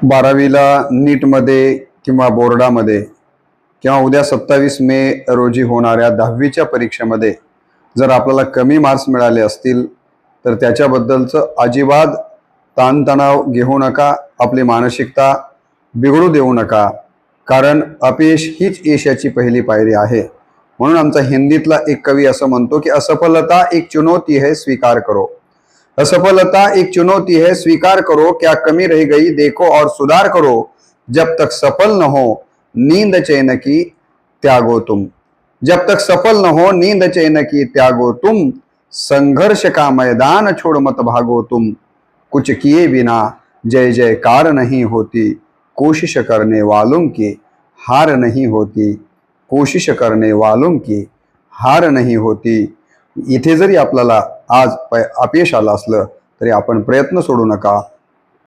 12वीला नीटमध्ये किंवा बोर्डामध्ये किंवा उद्या 27 मे रोजी होणाऱ्या 10वीच्या परीक्षेमध्ये जर आपल्याला कमी मार्क्स मिळाले असतील तर त्याच्याबद्दलचं अजिबात ताणतणाव घेऊ नका, आपली मानसिकता बिघडू देऊ नका, कारण अपयश हीच यशाची पहिली पायरी आहे। म्हणून आमचा हिंदीतला एक कवी असं म्हणतो की असफलता एक चुनौती है स्वीकार करो, असफलता एक चुनौती है स्वीकार करो, क्या कमी रह गई देखो और सुधार करो, जब तक सफल न हो नींद चैन की त्यागो तुम, जब तक सफल न हो नींद चैन की त्यागो तुम, संघर्ष का मैदान छोड़ मत भागो तुम, कुछ किए बिना जय जयकार नहीं होती, कोशिश करने वालों की हार नहीं होती, कोशिश करने वालों की हार नहीं होती। इथे जरी आपल्याला आज अपयश आलं असलं तरी आपण प्रयत्न सोडू नका,